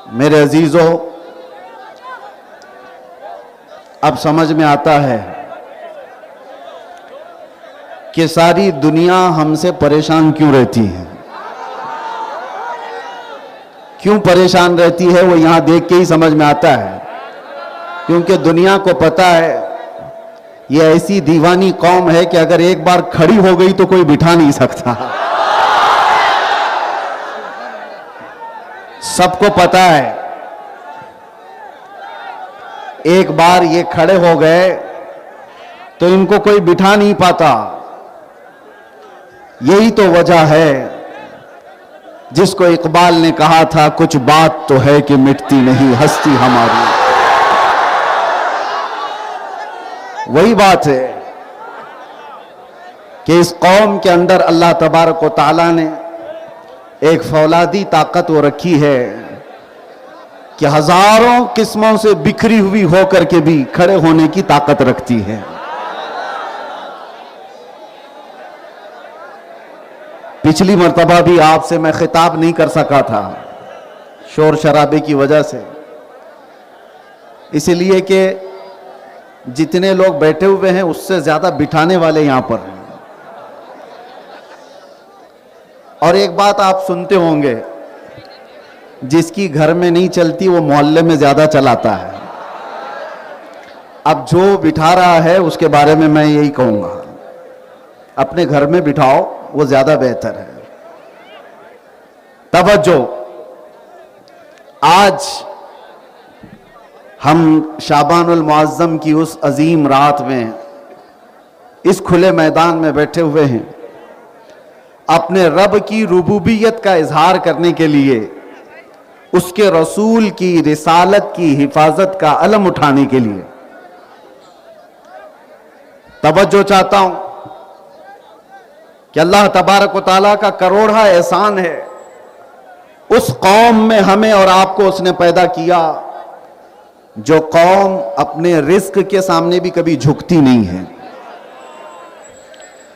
میرے عزیزوں، اب سمجھ میں آتا ہے کہ ساری دنیا ہم سے پریشان کیوں رہتی ہے. کیوں پریشان رہتی ہے وہ یہاں دیکھ کے ہی سمجھ میں آتا ہے. کیونکہ دنیا کو پتا ہے یہ ایسی دیوانی قوم ہے کہ اگر ایک بار کھڑی ہو گئی تو کوئی بٹھا نہیں سکتا. سب کو پتا ہے ایک بار یہ کھڑے ہو گئے تو ان کو کوئی بٹھا نہیں پاتا. یہی تو وجہ ہے جس کو اقبال نے کہا تھا، کچھ بات تو ہے کہ مٹتی نہیں ہستی ہماری. وہی بات ہے کہ اس قوم کے اندر اللہ تبارک و تعالیٰ نے ایک فولادی طاقت وہ رکھی ہے کہ ہزاروں قسموں سے بکھری ہوئی ہو کر کے بھی کھڑے ہونے کی طاقت رکھتی ہے. پچھلی مرتبہ بھی آپ سے میں خطاب نہیں کر سکا تھا شور شرابے کی وجہ سے، اس لیے کہ جتنے لوگ بیٹھے ہوئے ہیں اس سے زیادہ بٹھانے والے یہاں پر ہیں. اور ایک بات آپ سنتے ہوں گے، جس کی گھر میں نہیں چلتی وہ محلے میں زیادہ چلاتا ہے. اب جو بٹھا رہا ہے اس کے بارے میں یہی کہوں گا، اپنے گھر میں بٹھاؤ، وہ زیادہ بہتر ہے. توجہ، آج ہم شعبان المعظم کی اس عظیم رات میں اس کھلے میدان میں بیٹھے ہوئے ہیں، اپنے رب کی ربوبیت کا اظہار کرنے کے لیے، اس کے رسول کی رسالت کی حفاظت کا علم اٹھانے کے لیے. توجہ چاہتا ہوں کہ اللہ تبارک و تعالیٰ کا کروڑا احسان ہے، اس قوم میں ہمیں اور آپ کو اس نے پیدا کیا جو قوم اپنے رزق کے سامنے بھی کبھی جھکتی نہیں ہے.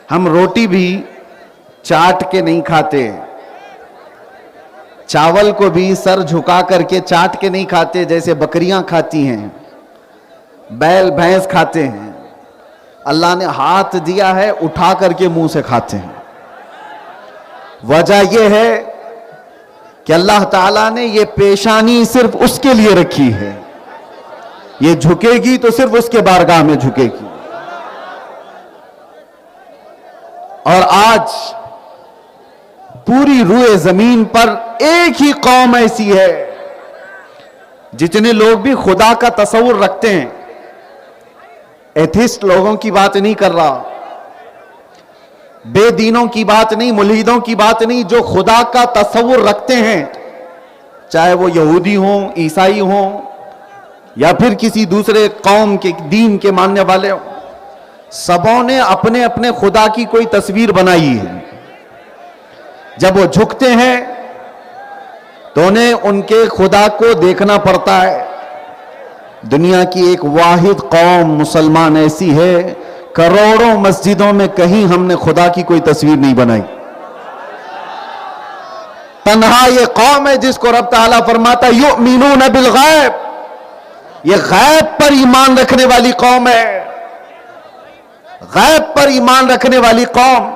ہم روٹی بھی چاٹ کے نہیں کھاتے، چاول کو بھی سر جھکا کر کے چاٹ کے نہیں کھاتے جیسے بکریاں کھاتی ہیں، بیل بھینس کھاتے ہیں. اللہ نے ہاتھ دیا ہے، اٹھا کر کے منہ سے کھاتے ہیں. وجہ یہ ہے کہ اللہ تعالیٰ نے یہ پیشانی صرف اس کے لیے رکھی ہے، یہ جھکے گی تو صرف اس کے بارگاہ میں جھکے گی. اور آج پوری روئے زمین پر ایک ہی قوم ایسی ہے، جتنے لوگ بھی خدا کا تصور رکھتے ہیں، ایتھسٹ لوگوں کی بات نہیں کر رہا، بے دینوں کی بات نہیں، ملحدوں کی بات نہیں، جو خدا کا تصور رکھتے ہیں، چاہے وہ یہودی ہوں، عیسائی ہوں، یا پھر کسی دوسرے قوم کے دین کے ماننے والے ہوں، سبوں نے اپنے اپنے خدا کی کوئی تصویر بنائی ہے. جب وہ جھکتے ہیں تو انہیں ان کے خدا کو دیکھنا پڑتا ہے. دنیا کی ایک واحد قوم مسلمان ایسی ہے، کروڑوں مسجدوں میں کہیں ہم نے خدا کی کوئی تصویر نہیں بنائی. تنہا یہ قوم ہے جس کو رب تعالیٰ فرماتا یؤمنون بالغیب، یہ غیب پر ایمان رکھنے والی قوم ہے. غیب پر ایمان رکھنے والی قوم.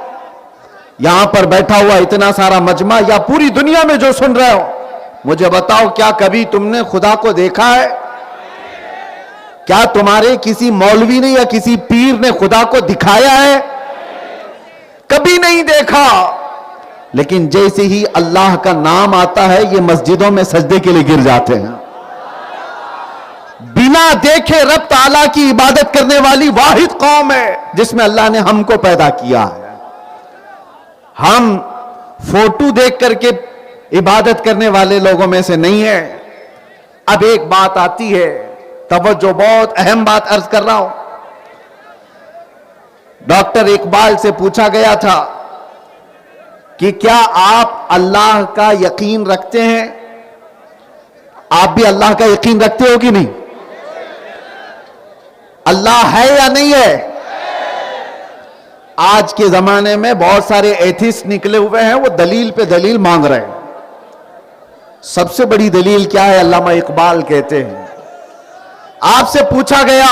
یہاں پر بیٹھا ہوا اتنا سارا مجمع یا پوری دنیا میں جو سن رہے ہو، مجھے بتاؤ کیا کبھی تم نے خدا کو دیکھا ہے؟ کیا تمہارے کسی مولوی نے یا کسی پیر نے خدا کو دکھایا ہے؟ کبھی نہیں دیکھا. لیکن جیسے ہی اللہ کا نام آتا ہے یہ مسجدوں میں سجدے کے لیے گر جاتے ہیں. بنا دیکھے رب تعالیٰ کی عبادت کرنے والی واحد قوم ہے جس میں اللہ نے ہم کو پیدا کیا ہے. ہم فوٹو دیکھ کر کے عبادت کرنے والے لوگوں میں سے نہیں ہیں. اب ایک بات آتی ہے، توجہ، بہت اہم بات عرض کر رہا ہوں. ڈاکٹر اقبال سے پوچھا گیا تھا کہ کیا آپ اللہ کا یقین رکھتے ہیں؟ آپ بھی اللہ کا یقین رکھتے ہو کہ نہیں؟ اللہ ہے یا نہیں ہے؟ آج کے زمانے میں بہت سارے ایتھسٹ نکلے ہوئے ہیں، وہ دلیل پہ دلیل مانگ رہے ہیں. سب سے بڑی دلیل کیا ہے؟ علامہ اقبال کہتے ہیں، آپ سے پوچھا گیا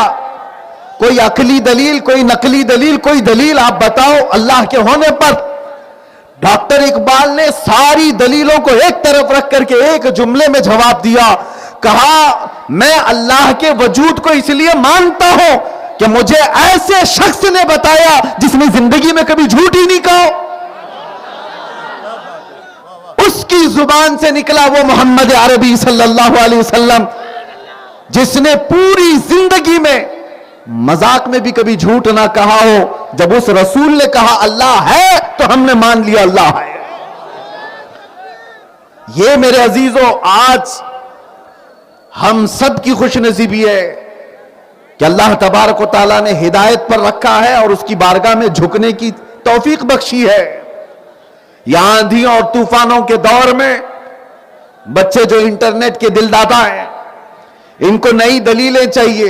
کوئی عقلی دلیل، کوئی نقلی دلیل، کوئی دلیل آپ بتاؤ اللہ کے ہونے پر۔ ڈاکٹر اقبال نے ساری دلیلوں کو ایک طرف رکھ کر کے ایک جملے میں جواب دیا، کہا میں اللہ کے وجود کو اس لیے مانتا ہوں کہ مجھے ایسے شخص نے بتایا جس نے زندگی میں کبھی جھوٹ ہی نہیں کہا، اس کی زبان سے نکلا وہ محمد عربی صلی اللہ علیہ وسلم جس نے پوری زندگی میں مذاق میں بھی کبھی جھوٹ نہ کہا ہو۔ جب اس رسول نے کہا اللہ ہے تو ہم نے مان لیا اللہ ہے۔ یہ میرے عزیزوں آج ہم سب کی خوش نصیبی ہے کہ اللہ تبارک و تعالیٰ نے ہدایت پر رکھا ہے اور اس کی بارگاہ میں جھکنے کی توفیق بخشی ہے۔ یہاں آندھیوں اور طوفانوں کے دور میں بچے جو انٹرنیٹ کے دل دادا ہیں، ان کو نئی دلیلیں چاہیے،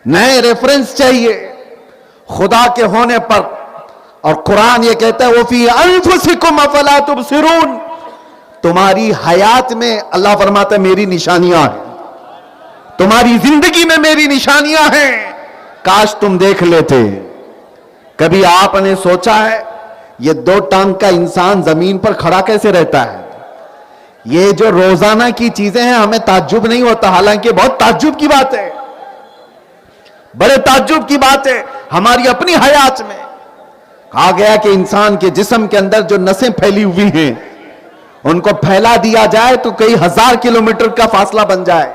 نئے ریفرنس چاہیے خدا کے ہونے پر، اور قرآن یہ کہتا ہے وَفِي أَنفُسِكُمْ أَفَلَا تُبْصِرُونَ، تمہاری حیات میں اللہ فرماتا ہے میری نشانیاں ہیں، تمہاری زندگی میں میری نشانیاں ہیں، کاش تم دیکھ لیتے۔ کبھی آپ نے سوچا ہے یہ دو ٹانگ کا انسان زمین پر کھڑا کیسے رہتا ہے؟ یہ جو روزانہ کی چیزیں ہیں ہمیں تعجب نہیں ہوتا، حالانکہ بہت تعجب کی بات ہے، بڑے تعجب کی بات ہے۔ ہماری اپنی حیات میں کہا گیا کہ انسان کے جسم کے اندر جو نسیں پھیلی ہوئی ہیں ان کو پھیلا دیا جائے تو کئی ہزار کلومیٹر کا فاصلہ بن جائے۔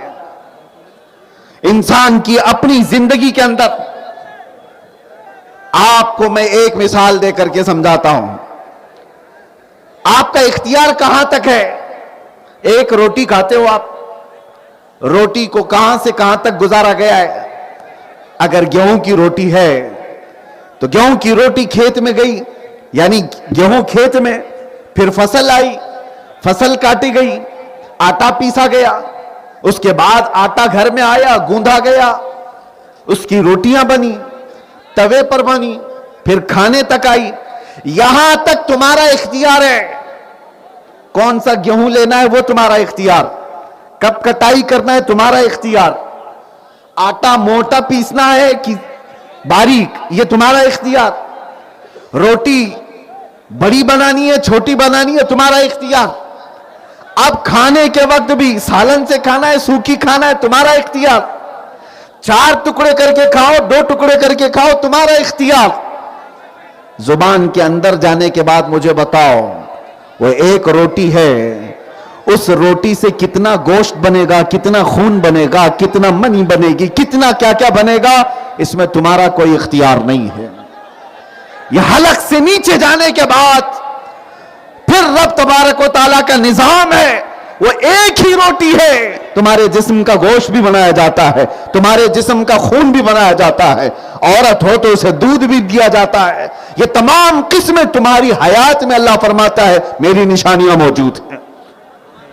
انسان کی اپنی زندگی کے اندر آپ کو میں ایک مثال دے کر کے سمجھاتا ہوں۔ آپ کا اختیار کہاں تک ہے؟ ایک روٹی کھاتے ہو آپ، روٹی کو کہاں سے کہاں تک گزارا گیا ہے؟ اگر گیہوں کی روٹی ہے تو گیہوں کی روٹی کھیت میں گئی، یعنی گیہوں کھیت میں، پھر فصل آئی، فصل کاٹی گئی، آٹا پیسا گیا، اس کے بعد آٹا گھر میں آیا، گوندھا گیا، اس کی روٹیاں بنی، توے پر بنی، پھر کھانے تک آئی۔ یہاں تک تمہارا اختیار ہے، کون سا گیہوں لینا ہے وہ تمہارا اختیار، کب کٹائی کرنا ہے تمہارا اختیار، آٹا موٹا پیسنا ہے کہ باریک یہ تمہارا اختیار، روٹی بڑی بنانی ہے چھوٹی بنانی ہے تمہارا اختیار، اب کھانے کے وقت بھی سالن سے کھانا ہے سوکھی کھانا ہے تمہارا اختیار، 4 ٹکڑے کر کے کھاؤ 2 ٹکڑے کر کے کھاؤ تمہارا اختیار۔ زبان کے اندر جانے کے بعد مجھے بتاؤ وہ ایک روٹی ہے، اس روٹی سے کتنا گوشت بنے گا، کتنا خون بنے گا، کتنا منی بنے گی، کتنا کیا کیا بنے گا، اس میں تمہارا کوئی اختیار نہیں ہے۔ یہ حلق سے نیچے جانے کے بعد پھر رب تبارک و تعالیٰ کا نظام ہے، وہ ایک ہی روٹی ہے، تمہارے جسم کا گوشت بھی بنایا جاتا ہے، تمہارے جسم کا خون بھی بنایا جاتا ہے، عورت ہو تو اسے دودھ بھی دیا جاتا ہے، یہ تمام قسمیں تمہاری حیات میں اللہ فرماتا ہے میری نشانیاں موجود ہیں،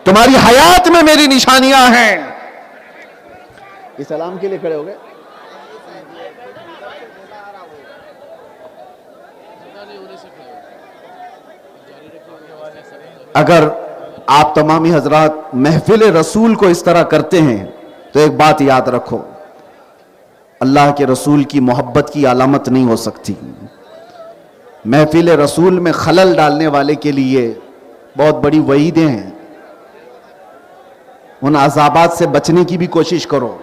تمہاری حیات میں میری نشانیاں ہیں۔ اس سلام کے لیے کھڑے ہو گئے؟ اگر آپ تمامی حضرات محفل رسول کو اس طرح کرتے ہیں تو ایک بات یاد رکھو، اللہ کے رسول کی محبت کی علامت نہیں ہو سکتی۔ محفل رسول میں خلل ڈالنے والے کے لیے بہت بڑی وعیدیں ہیں، ان عذابات سے بچنے کی بھی کوشش کرو۔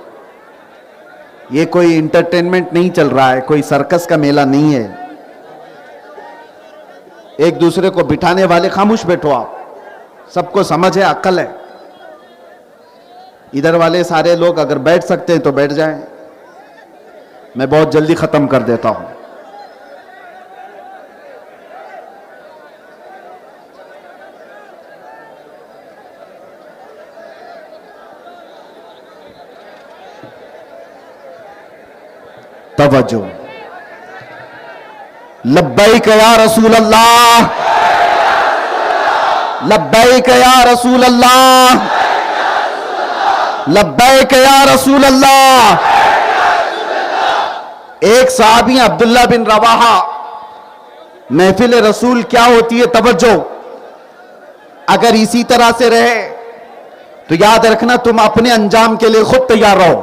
یہ کوئی انٹرٹینمنٹ نہیں چل رہا ہے، کوئی سرکس کا میلہ نہیں ہے، ایک دوسرے کو بٹھانے والے خاموش بیٹھو، آپ سب کو سمجھ ہے، عقل ہے، ادھر والے سارے لوگ اگر بیٹھ سکتے ہیں تو بیٹھ جائیں، میں بہت جلدی ختم کر دیتا ہوں۔ توجہ، لبیک یا رسول اللہ، لبیک یا رسول اللہ، لبیک یا رسول اللہ۔ ایک صحابی عبداللہ بن رواحہ، محفل رسول کیا ہوتی ہے توجہ، اگر اسی طرح سے رہے تو یاد رکھنا تم اپنے انجام کے لیے خود تیار رہو.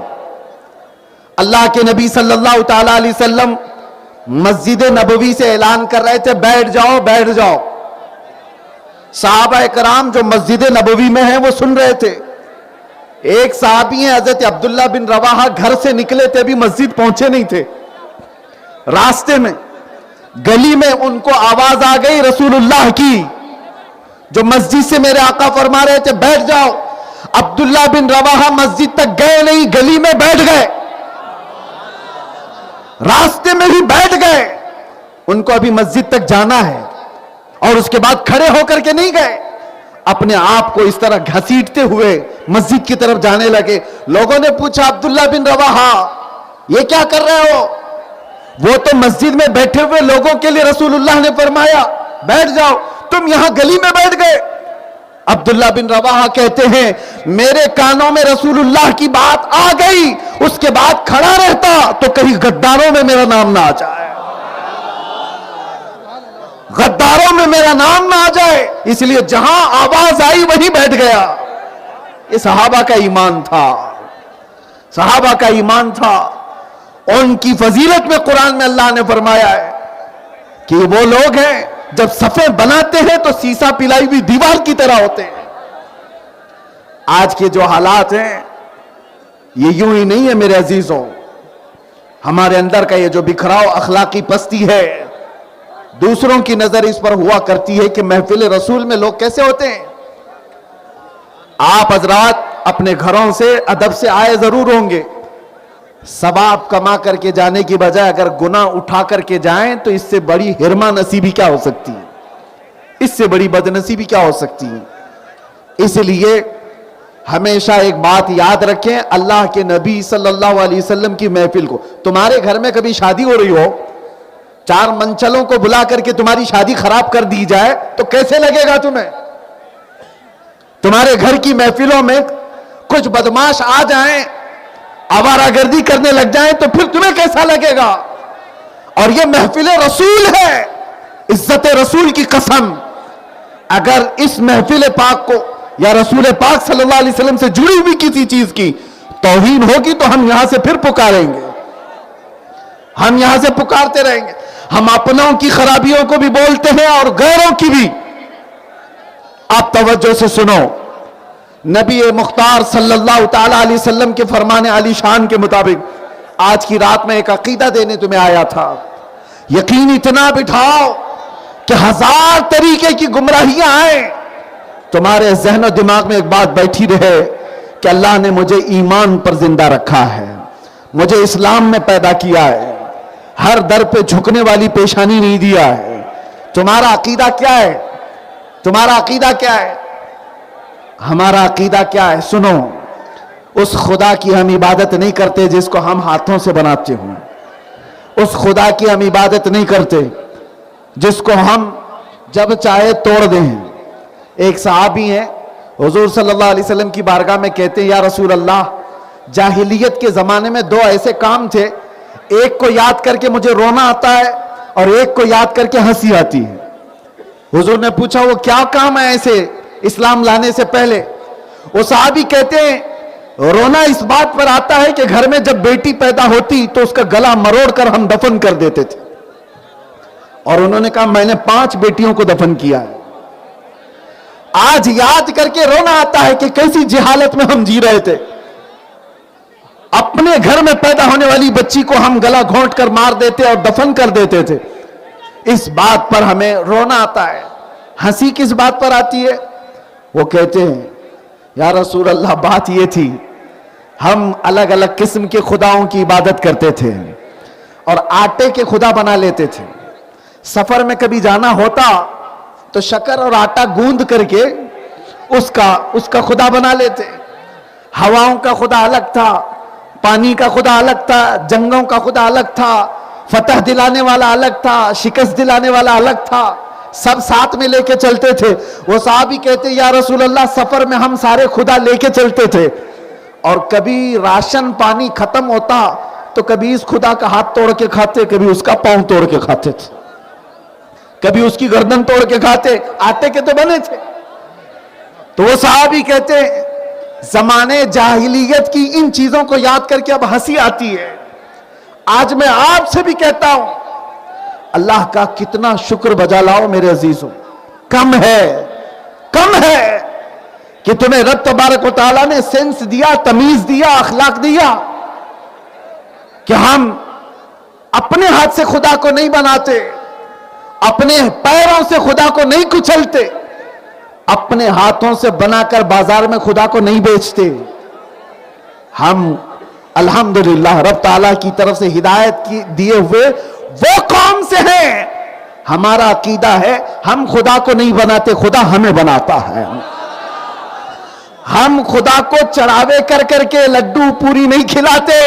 اللہ کے نبی صلی اللہ تعالی علیہ وسلم مسجد نبوی سے اعلان کر رہے تھے بیٹھ جاؤ بیٹھ جاؤ. صحابہ کرام جو مسجد نبوی میں ہیں وہ سن رہے تھے. ایک صحابی ہیں حضرت عبداللہ بن رواحہ, گھر سے نکلے تھے, ابھی مسجد پہنچے نہیں تھے, راستے میں گلی میں ان کو آواز آ گئی رسول اللہ کی, جو مسجد سے میرے آقا فرما رہے تھے بیٹھ جاؤ. عبداللہ بن رواحہ مسجد تک گئے نہیں, گلی میں بیٹھ گئے, راستے میں بھی بیٹھ گئے. ان کو ابھی مسجد تک جانا ہے اور اس کے بعد کھڑے ہو کر کے نہیں گئے, اپنے آپ کو اس طرح گھسیٹتے ہوئے مسجد کی طرف جانے لگے. لوگوں نے پوچھا عبداللہ بن رواحہ یہ کیا کر رہے ہو؟ وہ تو مسجد میں بیٹھے ہوئے لوگوں کے لیے رسول اللہ نے فرمایا بیٹھ جاؤ, تم یہاں گلی میں بیٹھ گئے. عبداللہ بن رواحہ کہتے ہیں میرے کانوں میں رسول اللہ کی بات آ گئی, اس کے بعد کھڑا رہتا تو کہیں غداروں میں میرا نام نہ آ جائے, غداروں میں میرا نام نہ آ جائے, اس لیے جہاں آواز آئی وہیں بیٹھ گیا. یہ صحابہ کا ایمان تھا, صحابہ کا ایمان تھا. ان کی فضیلت میں قرآن میں اللہ نے فرمایا ہے کہ وہ لوگ ہیں جب صفیں بناتے ہیں تو سیسا پلائی ہوئی دیوار کی طرح ہوتے ہیں. آج کے جو حالات ہیں یہ یوں ہی نہیں ہے میرے عزیزوں. ہمارے اندر کا یہ جو بکھراؤ اخلاقی پستی ہے, دوسروں کی نظر اس پر ہوا کرتی ہے کہ محفل رسول میں لوگ کیسے ہوتے ہیں. آپ حضرات اپنے گھروں سے ادب سے آئے ضرور ہوں گے, ثواب کما کر کے جانے کی بجائے اگر گناہ اٹھا کر کے جائیں تو اس سے بڑی ہرما نصیبی کیا ہو سکتی ہے, اس سے بڑی بد نصیبی کیا ہو سکتی ہے. اس لیے ہمیشہ ایک بات یاد رکھیں, اللہ کے نبی صلی اللہ علیہ وسلم کی محفل کو, تمہارے گھر میں کبھی شادی ہو رہی ہو, 4 منچلوں کو بلا کر کے تمہاری شادی خراب کر دی جائے تو کیسے لگے گا تمہیں؟ تمہارے گھر کی محفلوں میں کچھ بدماش آ جائیں, آوارہ گردی کرنے لگ جائیں تو پھر تمہیں کیسا لگے گا؟ اور یہ محفل رسول ہے, عزت رسول کی قسم, اگر اس محفل پاک کو یا رسول پاک صلی اللہ علیہ وسلم سے جڑی ہوئی کسی چیز کی توہین ہوگی تو ہم یہاں سے پھر پکاریں گے, ہم یہاں سے پکارتے رہیں گے. ہم اپنوں کی خرابیوں کو بھی بولتے ہیں اور غیروں کی بھی. آپ توجہ سے سنو, نبی مختار صلی اللہ تعالی علیہ وسلم کے فرمان علی شان کے مطابق آج کی رات میں ایک عقیدہ دینے تمہیں آیا تھا. یقین اتنا بٹھاؤ کہ 1000 طریقے کی گمراہیاں آئیں, تمہارے ذہن و دماغ میں ایک بات بیٹھی رہے کہ اللہ نے مجھے ایمان پر زندہ رکھا ہے, مجھے اسلام میں پیدا کیا ہے, ہر در پہ جھکنے والی پیشانی نہیں دیا ہے. تمہارا عقیدہ کیا ہے؟ تمہارا عقیدہ کیا ہے؟ ہمارا عقیدہ کیا ہے؟ سنو, اس خدا کی ہم عبادت نہیں کرتے جس کو ہم ہاتھوں سے بناتے ہوں, اس خدا کی ہم عبادت نہیں کرتے جس کو ہم جب چاہے توڑ دیں. ایک صحابی ہیں حضور صلی اللہ علیہ وسلم کی بارگاہ میں کہتے ہیں یا رسول اللہ, جاہلیت کے زمانے میں 2 ایسے کام تھے, ایک کو یاد کر کے مجھے رونا آتا ہے اور ایک کو یاد کر کے ہنسی آتی ہے. حضور نے پوچھا وہ کیا کام ہے ایسے اسلام لانے سے پہلے؟ وہ صحابی کہتے ہیں رونا اس بات پر آتا ہے کہ گھر میں جب بیٹی پیدا ہوتی تو اس کا گلا مروڑ کر ہم دفن کر دیتے تھے, اور انہوں نے کہا میں نے 5 بیٹیوں کو دفن کیا ہے. آج یاد کر کے رونا آتا ہے کہ کیسی جہالت میں ہم جی رہے تھے, اپنے گھر میں پیدا ہونے والی بچی کو ہم گلا گھونٹ کر مار دیتے اور دفن کر دیتے تھے. اس بات پر ہمیں رونا آتا ہے. ہنسی کس بات پر آتی ہے؟ وہ کہتے ہیں یا رسول اللہ بات یہ تھی ہم الگ الگ قسم کے خداؤں کی عبادت کرتے تھے اور آٹے کے خدا بنا لیتے تھے. سفر میں کبھی جانا ہوتا تو شکر اور آٹا گوند کر کے اس کا خدا بنا لیتے. ہواؤں کا خدا الگ تھا, پانی کا خدا الگ تھا, جنگوں کا خدا الگ تھا, فتح دلانے والا الگ تھا, شکست دلانے والا الگ تھا, سب ساتھ میں لے کے چلتے تھے. وہ صحابی کہتے یا رسول اللہ سفر میں ہم سارے خدا لے کے چلتے تھے, اور کبھی راشن پانی ختم ہوتا تو کبھی اس خدا کا ہاتھ توڑ کے کھاتے, کبھی اس کا پاؤں توڑ کے کھاتے تھے, کبھی اس کی گردن توڑ کے کھاتے, آٹے کے تو بنے تھے. تو وہ صحابی کہتے زمانے جاہلیت کی ان چیزوں کو یاد کر کے اب ہنسی آتی ہے. آج میں آپ سے بھی کہتا ہوں اللہ کا کتنا شکر بجا لاؤ میرے عزیزوں. کم ہے کہ تمہیں رب تبارک و تعالیٰ نے سینس دیا, تمیز دیا, اخلاق دیا کہ ہم اپنے ہاتھ سے خدا کو نہیں بناتے, اپنے پیروں سے خدا کو نہیں کچلتے, اپنے ہاتھوں سے بنا کر بازار میں خدا کو نہیں بیچتے. ہم الحمدللہ رب تعالیٰ کی طرف سے ہدایت دیے ہوئے وہ قوم سے ہیں. ہمارا عقیدہ ہے ہم خدا کو نہیں بناتے, خدا ہمیں بناتا ہے. ہم خدا کو چڑھاوے کر کر کے لڈو پوری نہیں کھلاتے,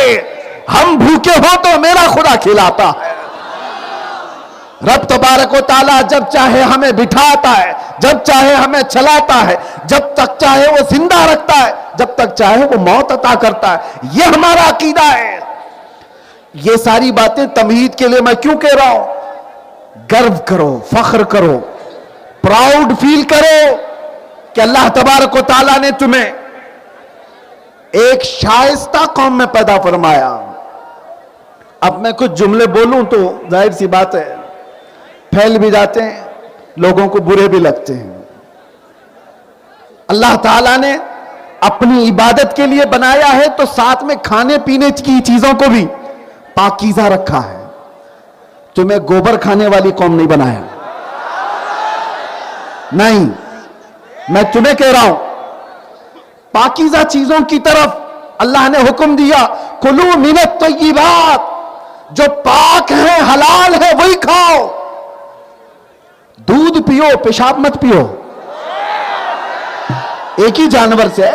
ہم بھوکے ہو تو میرا خدا کھلاتا ہے. رب تبارک و تعالیٰ جب چاہے ہمیں بٹھاتا ہے, جب چاہے ہمیں چلاتا ہے, جب تک چاہے وہ زندہ رکھتا ہے, جب تک چاہے وہ موت عطا کرتا ہے. یہ ہمارا عقیدہ ہے. یہ ساری باتیں تمہید کے لیے میں کیوں کہہ رہا ہوں؟ گرو کرو, فخر کرو, پراؤڈ فیل کرو کہ اللہ تبارک و تعالیٰ نے تمہیں ایک شائستہ قوم میں پیدا فرمایا. اب میں کچھ جملے بولوں تو ظاہر سی بات ہے پھیل بھی جاتے ہیں, لوگوں کو برے بھی لگتے ہیں. اللہ تعالیٰ نے اپنی عبادت کے لیے بنایا ہے تو ساتھ میں کھانے پینے کی چیزوں کو بھی پاکیزہ رکھا ہے. تمہیں گوبر کھانے والی قوم نہیں بنایا. نہیں, میں تمہیں کہہ رہا ہوں پاکیزہ چیزوں کی طرف اللہ نے حکم دیا, کلو من الطیبات, جو پاک ہیں حلال ہے وہی کھاؤ. دودھ پیو, پیشاب مت پیو, ایک ہی جانور سے.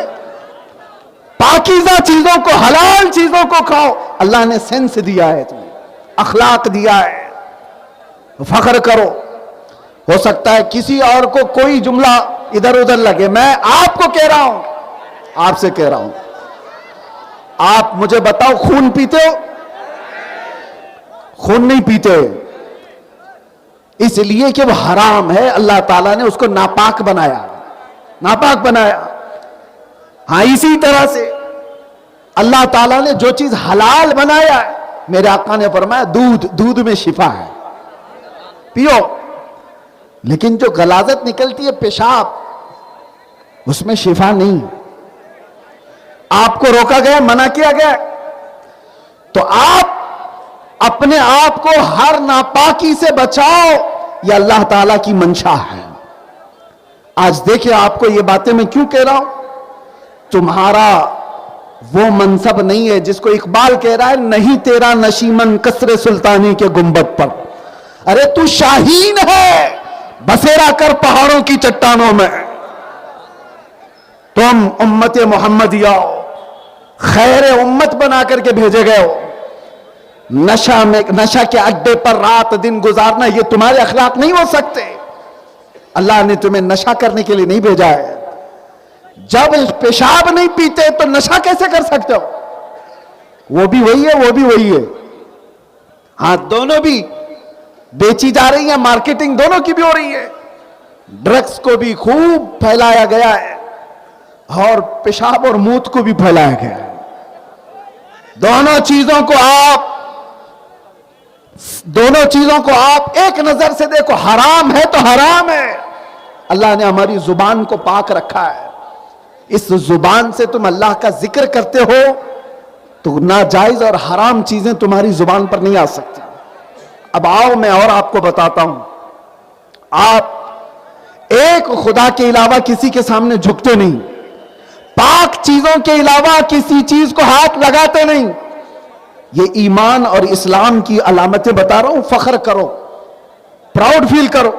پاکیزہ چیزوں کو, حلال چیزوں کو کھاؤ. اللہ نے سینس دیا ہے تمہیں, اخلاق دیا ہے, فخر کرو. ہو سکتا ہے کسی اور کو کوئی جملہ ادھر ادھر لگے, میں آپ کو کہہ رہا ہوں, آپ سے کہہ رہا ہوں, آپ مجھے بتاؤ خون پیتے ہو؟ خون نہیں پیتے, اس لیے کہ وہ حرام ہے. اللہ تعالیٰ نے اس کو ناپاک بنایا, ناپاک بنایا. ہاں اسی طرح سے اللہ تعالیٰ نے جو چیز حلال بنایا ہے, میرے آقا نے فرمایا دودھ میں شفا ہے, پیو. لیکن جو غلاظت نکلتی ہے پیشاب, اس میں شفا نہیں. آپ کو روکا گیا, منع کیا گیا, تو آپ اپنے آپ کو ہر ناپاکی سے بچاؤ. یہ اللہ تعالیٰ کی منشا ہے. آج دیکھیں آپ کو یہ باتیں میں کیوں کہہ رہا ہوں. تمہارا وہ منصب نہیں ہے جس کو اقبال کہہ رہا ہے, نہیں تیرا نشیمن قصر سلطانی کے گنبد پر. ارے تو شاہین ہے, بسیرا کر پہاڑوں کی چٹانوں میں. تم امت محمدیہ خیر امت بنا کر کے بھیجے گئے ہو. نشہ کے اڈے پر رات دن گزارنا یہ تمہارے اخلاق نہیں ہو سکتے. اللہ نے تمہیں نشہ کرنے کے لیے نہیں بھیجا ہے. جب پیشاب نہیں پیتے تو نشہ کیسے کر سکتے ہو؟ وہ بھی وہی ہے, وہ بھی وہی ہے. ہاں دونوں بھی بیچی جا رہی ہیں, مارکیٹنگ دونوں کی بھی ہو رہی ہے. ڈرگس کو بھی خوب پھیلایا گیا ہے اور پیشاب اور موت کو بھی پھیلایا گیا ہے. دونوں چیزوں کو آپ ایک نظر سے دیکھو, حرام ہے تو حرام ہے. اللہ نے ہماری زبان کو پاک رکھا ہے. اس زبان سے تم اللہ کا ذکر کرتے ہو تو ناجائز اور حرام چیزیں تمہاری زبان پر نہیں آ سکتی. اب آؤ میں اور آپ کو بتاتا ہوں. آپ ایک خدا کے علاوہ کسی کے سامنے جھکتے نہیں, پاک چیزوں کے علاوہ کسی چیز کو ہاتھ لگاتے نہیں. یہ ایمان اور اسلام کی علامتیں بتا رہا ہوں. فخر کرو, پراؤڈ فیل کرو.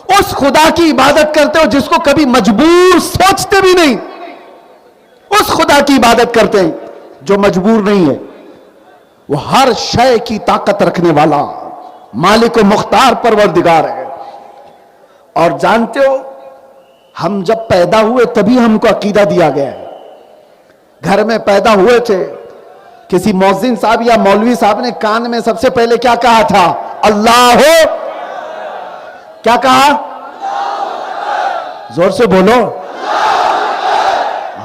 اس خدا کی عبادت کرتے ہو جس کو کبھی مجبور سوچتے بھی نہیں. اس خدا کی عبادت کرتے ہیں جو مجبور نہیں ہے. وہ ہر شے کی طاقت رکھنے والا مالک و مختار پروردگار ہے. اور جانتے ہو ہم جب پیدا ہوئے تبھی ہم کو عقیدہ دیا گیا ہے. گھر میں پیدا ہوئے تھے, کسی مؤذن صاحب یا مولوی صاحب نے کان میں سب سے پہلے کیا کہا تھا؟ اللہ ہو. کیا کہا؟ زور سے بولو.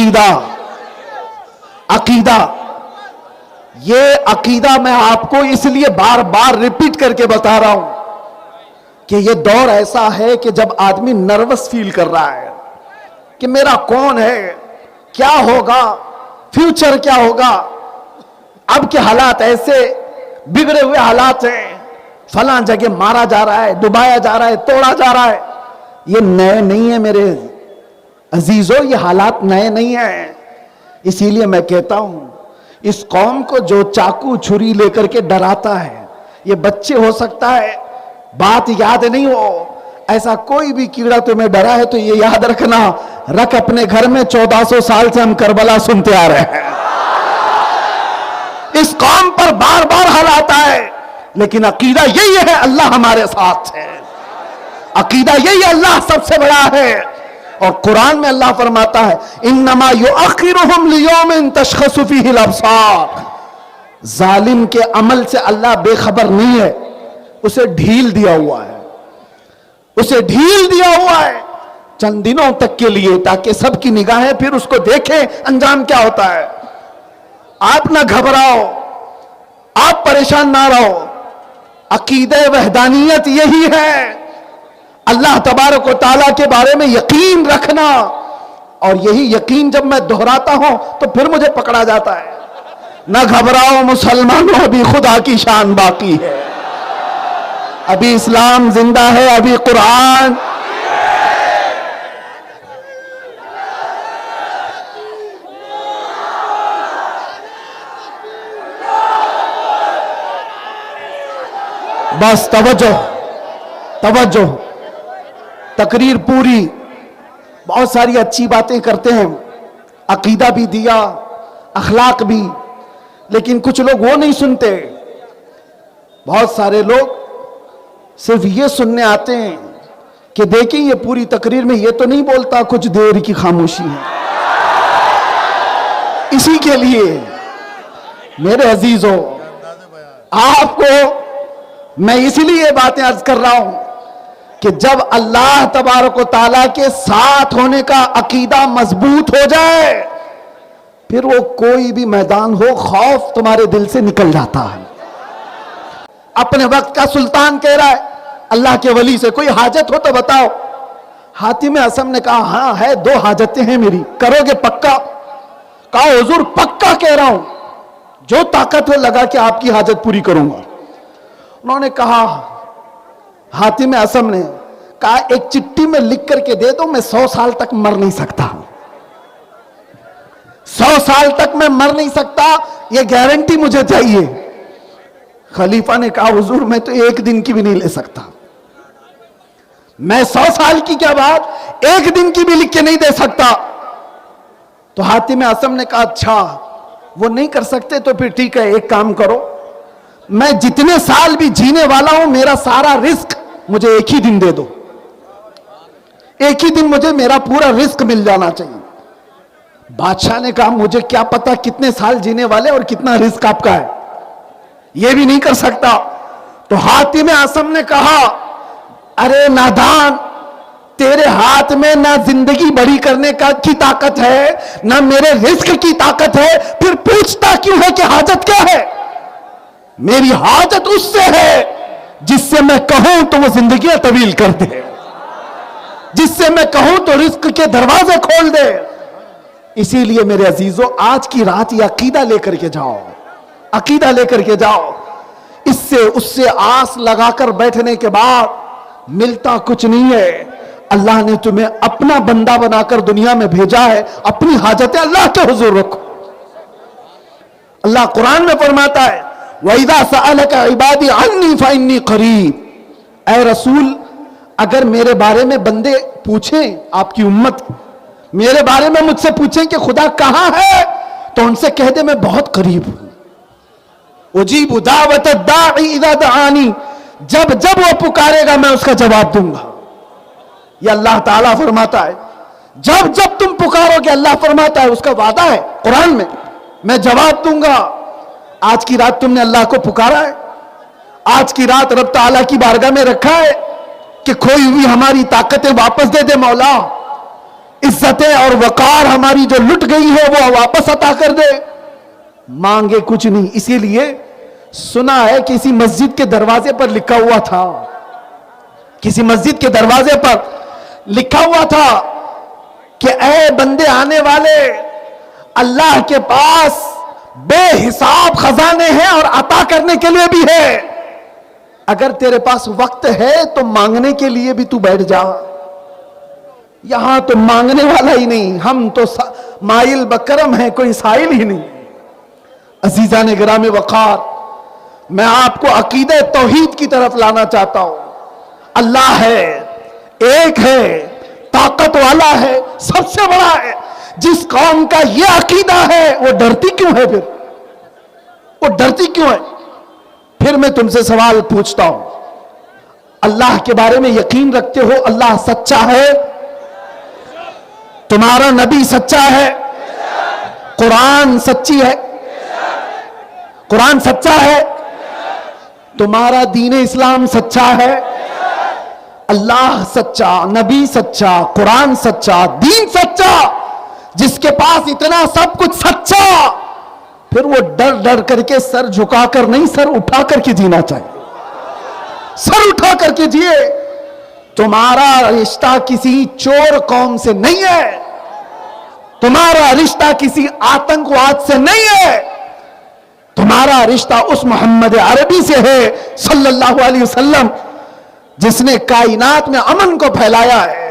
عقیدہ، عقیدہ، یہ عقیدہ میں آپ کو اس لیے بار بار ریپیٹ کر کے بتا رہا ہوں کہ یہ دور ایسا ہے کہ جب آدمی نروس فیل کر رہا ہے کہ میرا کون ہے، کیا ہوگا، فیوچر کیا ہوگا، اب کے حالات ایسے بگڑے ہوئے حالات ہیں، فلاں جگہ مارا جا رہا ہے، ڈبایا جا رہا ہے، توڑا جا رہا ہے. یہ نئے نہیں ہے میرے عزیزو، یہ حالات نئے نہیں ہیں. اسی لیے میں کہتا ہوں اس قوم کو جو چاقو چھری لے کر کے ڈراتا ہے، یہ بچے ہو سکتا ہے بات یاد نہیں ہو، ایسا کوئی بھی کیڑا تمہیں ڈرا ہے تو یہ یاد رکھنا، رکھ اپنے گھر میں، 1400 سال سے ہم کربلا سنتے آ رہے ہیں. اس قوم پر بار بار حال آتا ہے، لیکن عقیدہ یہی ہے اللہ ہمارے ساتھ ہے، عقیدہ یہی اللہ سب سے بڑا ہے. اور قرآن میں اللہ فرماتا ہے انما یؤخرہم لیوم تشخص فیہ الابصار. ظالم کے عمل سے اللہ بے خبر نہیں ہے، اسے ڈھیل دیا ہوا ہے، اسے ڈھیل دیا ہوا ہے چند دنوں تک کے لیے، تاکہ سب کی نگاہیں پھر اس کو دیکھیں انجام کیا ہوتا ہے. آپ نہ گھبراؤ، آپ پریشان نہ رہو، عقیدہ وحدانیت یہی ہے، اللہ تبارک و تعالیٰ کے بارے میں یقین رکھنا. اور یہی یقین جب میں دہراتا ہوں تو پھر مجھے پکڑا جاتا ہے. نہ گھبراؤ مسلمانوں، ابھی خدا کی شان باقی ہے، ابھی اسلام زندہ ہے، ابھی قرآن. بس توجہ، توجہ، تقریر پوری، بہت ساری اچھی باتیں کرتے ہیں، عقیدہ بھی دیا، اخلاق بھی، لیکن کچھ لوگ وہ نہیں سنتے. بہت سارے لوگ صرف یہ سننے آتے ہیں کہ دیکھیں یہ پوری تقریر میں یہ تو نہیں بولتا، کچھ دیر کی خاموشی ہے. اسی کے لیے میرے عزیزوں، آپ کو میں اسی لیے یہ باتیں عرض کر رہا ہوں کہ جب اللہ تبارک و تعالیٰ کے ساتھ ہونے کا عقیدہ مضبوط ہو جائے، پھر وہ کوئی بھی میدان ہو، خوف تمہارے دل سے نکل جاتا ہے. اپنے وقت کا سلطان کہہ رہا ہے اللہ کے ولی سے کوئی حاجت ہو تو بتاؤ. حاتم اعصم نے کہا ہاں ہے، 2 حاجتیں ہیں میری، کرو گے پکا؟ کہا حضور پکا کہہ رہا ہوں، جو طاقت ہو لگا کہ آپ کی حاجت پوری کروں گا. انہوں نے کہا، حاتم اعصم نے کہا ایک چٹھی میں لکھ کر کے دے دو، میں 100 سال تک مر نہیں سکتا، 100 سال تک میں مر نہیں سکتا، یہ گارنٹی مجھے چاہیے. خلیفہ نے کہا حضور میں تو 1 دن کی بھی نہیں لے سکتا، میں 100 سال کی کیا بات، 1 دن کی بھی لکھ کے نہیں دے سکتا. تو حاتم اعصم نے کہا اچھا وہ نہیں کر سکتے تو پھر ٹھیک ہے، ایک کام کرو، میں جتنے سال بھی جینے والا ہوں میرا سارا رزق مجھے 1 ہی دن دے دو، 1 ہی دن مجھے میرا پورا رزق مل جانا چاہیے. بادشاہ نے کہا مجھے کیا پتا کتنے سال جینے والے اور کتنا رزق آپ کا ہے، یہ بھی نہیں کر سکتا. تو حاتم اعصم نے کہا ارے نادان، تیرے ہاتھ میں نہ زندگی بڑی کرنے کی طاقت ہے، نہ میرے رزق کی طاقت ہے، پھر پوچھتا کیوں ہے کہ حاجت کیا ہے؟ میری حاجت اس سے ہے جس سے میں کہوں تو وہ زندگیاں طویل کر دے، جس سے میں کہوں تو رزق کے دروازے کھول دے. اسی لیے میرے عزیزو آج کی رات یہ عقیدہ لے کر کے جاؤ، عقیدہ لے کر کے جاؤ. اس سے آس لگا کر بیٹھنے کے بعد ملتا کچھ نہیں ہے. اللہ نے تمہیں اپنا بندہ بنا کر دنیا میں بھیجا ہے، اپنی حاجتیں اللہ کے حضور رکھو. اللہ قرآن میں فرماتا ہے وَإِذَا سَأَلَكَ عِبَادِي عَنِّي فَإِنِّي قَرِيبٌ. اے رسول اگر میرے بارے میں بندے پوچھیں، آپ کی امت میرے بارے میں مجھ سے پوچھیں کہ خدا کہاں ہے، تو ان سے کہہ دے میں بہت قریب ہوں. اجیب دعوت الداعی اذا دعانی، جب جب وہ پکارے گا میں اس کا جواب دوں گا. یہ اللہ تعالیٰ فرماتا ہے جب جب تم پکارو گے، اللہ فرماتا ہے اس کا وعدہ ہے قرآن میں جواب دوں گا. آج کی رات تم نے اللہ کو پکارا ہے، آج کی رات رب تعالیٰ کی بارگاہ میں رکھا ہے کہ کھوئی ہوئی ہماری طاقتیں واپس دے دے مولا. عزتیں اور وقار ہماری جو لٹ گئی ہے وہ واپس عطا کر دے. مانگے کچھ نہیں. اسی لیے سنا ہے کسی مسجد کے دروازے پر لکھا ہوا تھا, کسی مسجد کے دروازے پر لکھا ہوا تھا کہ اے بندے آنے والے, اللہ کے پاس بے حساب خزانے ہیں اور عطا کرنے کے لیے بھی ہے. اگر تیرے پاس وقت ہے تو مانگنے کے لیے بھی تو بیٹھ جا. یہاں تو مانگنے والا ہی نہیں, ہم تو مائل بکرم ہیں, کوئی سائل ہی نہیں. عزیزان گرامی وقار, میں آپ کو عقیدہ توحید کی طرف لانا چاہتا ہوں. اللہ ہے, ایک ہے, طاقت والا ہے, سب سے بڑا ہے. جس قوم کا یہ عقیدہ ہے وہ ڈرتی کیوں ہے؟ پھر وہ ڈرتی کیوں ہے؟ پھر میں تم سے سوال پوچھتا ہوں, اللہ کے بارے میں یقین رکھتے ہو اللہ سچا ہے؟ تمہارا نبی سچا ہے؟ قرآن سچی ہے؟ قرآن سچا ہے؟ تمہارا دین اسلام سچا ہے؟ اللہ سچا, نبی سچا, قرآن سچا, دین سچا. جس کے پاس اتنا سب کچھ سچا, پھر وہ ڈر ڈر کر کے سر جھکا کر نہیں, سر اٹھا کر کے جینا چاہیے. سر اٹھا کر کے جیے. تمہارا رشتہ کسی چور قوم سے نہیں ہے, تمہارا رشتہ کسی آتنکواد سے نہیں ہے, تمہارا رشتہ اس محمد عربی سے ہے صلی اللہ علیہ وسلم, جس نے کائنات میں امن کو پھیلایا ہے,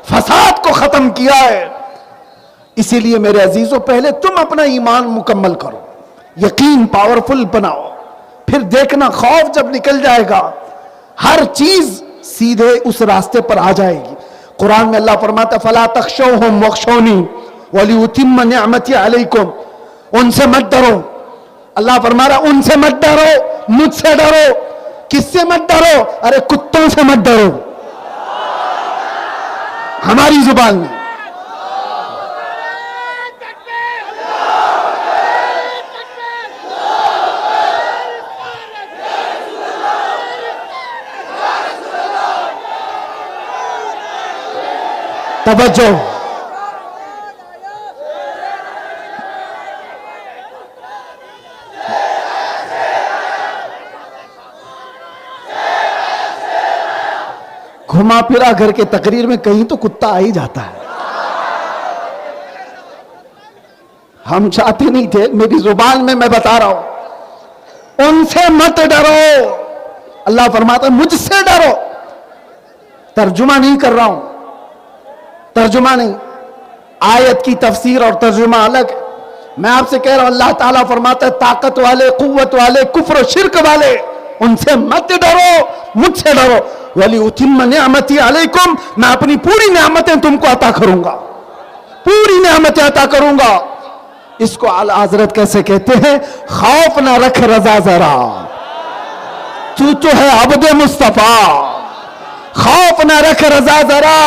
فساد کو ختم کیا ہے. اسی لیے میرے عزیزوں, پہلے تم اپنا ایمان مکمل کرو, یقین پاورفل بناؤ, پھر دیکھنا خوف جب نکل جائے گا ہر چیز سیدھے اس راستے پر آ جائے گی. قرآن میں اللہ فرماتا فلا تخشوہم واخشونی ولیتم نعمتی علیکم. ان سے مت ڈرو, اللہ فرما رہا ان سے مت ڈرو, مجھ سے ڈرو. کس سے مت ڈرو؟ ارے کتوں سے مت ڈرو, ہماری زبان میں. توجہ, گھما پھرا گھر کے تقریر میں کہیں تو کتا آ ہی جاتا ہے. ہم چاہتے نہیں تھے, میری زبان میں بتا رہا ہوں, ان سے مت ڈرو. اللہ فرماتا ہے مجھ سے ڈرو. ترجمہ نہیں کر رہا ہوں, ترجمہ نہیں, آیت کی تفسیر اور ترجمہ الگ ہے. میں آپ سے کہہ رہا ہوں اللہ تعالیٰ فرماتا ہے طاقت والے, قوت والے, کفر و شرک والے, ان سے مت ڈرو, مجھ سے ڈرو. وَلِأُتِمَّ نِعْمَتِي عَلَيْكُمْ, میں اپنی پوری نعمتیں تم کو عطا کروں گا, پوری نعمتیں عطا کروں گا. اس کو اعلیٰ حضرت کیسے کہتے ہیں, خوف نہ رکھ رضا ذرا, تو ہے عبد مصطفیٰ. خوف نہ رکھ رضا ذرا,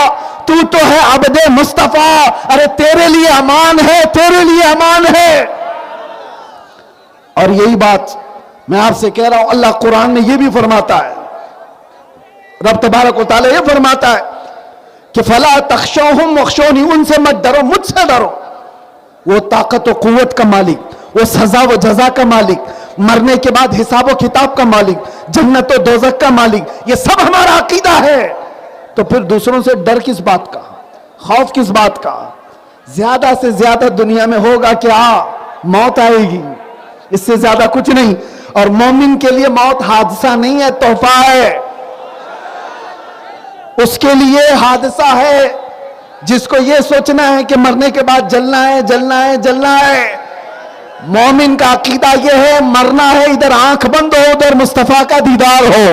تو ہے عبد مصطفیٰ. ارے تیرے لیے امان ہے, تیرے لیے امان ہے. اور یہی بات میں آپ سے کہہ رہا ہوں, اللہ قرآن میں یہ بھی فرماتا ہے, رب تبارک و تعالی یہ فرماتا ہے کہ فلا تخشوہم واخشونی, ان سے مت ڈرو, مجھ سے ڈرو. وہ طاقت و قوت کا مالک, وہ سزا و جزا کا مالک, مرنے کے بعد حساب و کتاب کا مالک, جنت و دوزخ کا مالک, یہ سب ہمارا عقیدہ ہے. تو پھر دوسروں سے ڈر کس بات کا, خوف کس بات کا؟ زیادہ سے زیادہ دنیا میں ہوگا کیا, موت آئے گی, اس سے زیادہ کچھ نہیں. اور مومن کے لیے موت حادثہ نہیں ہے, تحفہ ہے. اس کے لیے حادثہ ہے جس کو یہ سوچنا ہے کہ مرنے کے بعد جلنا ہے, جلنا ہے, جلنا ہے. مومن کا عقیدہ یہ ہے مرنا ہے, ادھر آنکھ بند ہو, ادھر مصطفیٰ کا دیدار ہو.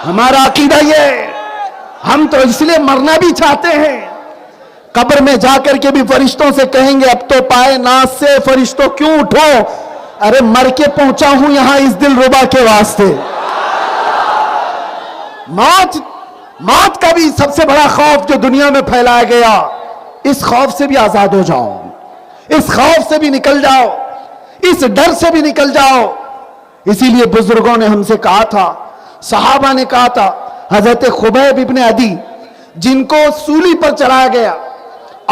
ہمارا عقیدہ یہ ہے. ہم تو اس لیے مرنا بھی چاہتے ہیں, قبر میں جا کر کے بھی فرشتوں سے کہیں گے اب تو پائے ناز سے فرشتوں کیوں اٹھو, ارے مر کے پہنچا ہوں یہاں اس دل ربا کے واسطے. موت کا بھی سب سے بڑا خوف جو دنیا میں پھیلایا گیا, اس خوف سے بھی آزاد ہو جاؤ, اس خوف سے بھی نکل جاؤ, اس ڈر سے بھی نکل جاؤ. اسی لیے بزرگوں نے ہم سے کہا تھا, صحابہ نے کہا تھا, حضرت خبیب ابن عدی جن کو سولی پر چڑھایا گیا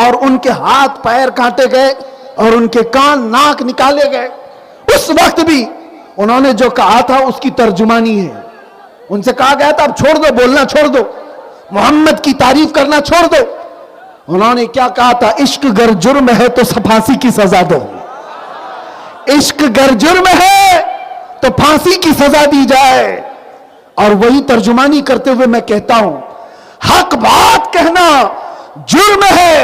اور ان کے ہاتھ پیر کاٹے گئے اور ان کے کان ناک نکالے گئے، اس وقت بھی انہوں نے جو کہا تھا اس کی ترجمانی ہے. ان سے کہا گیا تھا اب چھوڑ دو، بولنا چھوڑ دو، محمد کی تعریف کرنا چھوڑ دو. انہوں نے کیا کہا تھا؟ عشق گر جرم ہے تو پھانسی کی سزا دو. عشق گر جرم ہے تو پھانسی کی سزا دی جائے. اور وہی ترجمانی کرتے ہوئے میں کہتا ہوں، حق بات کہنا جرم ہے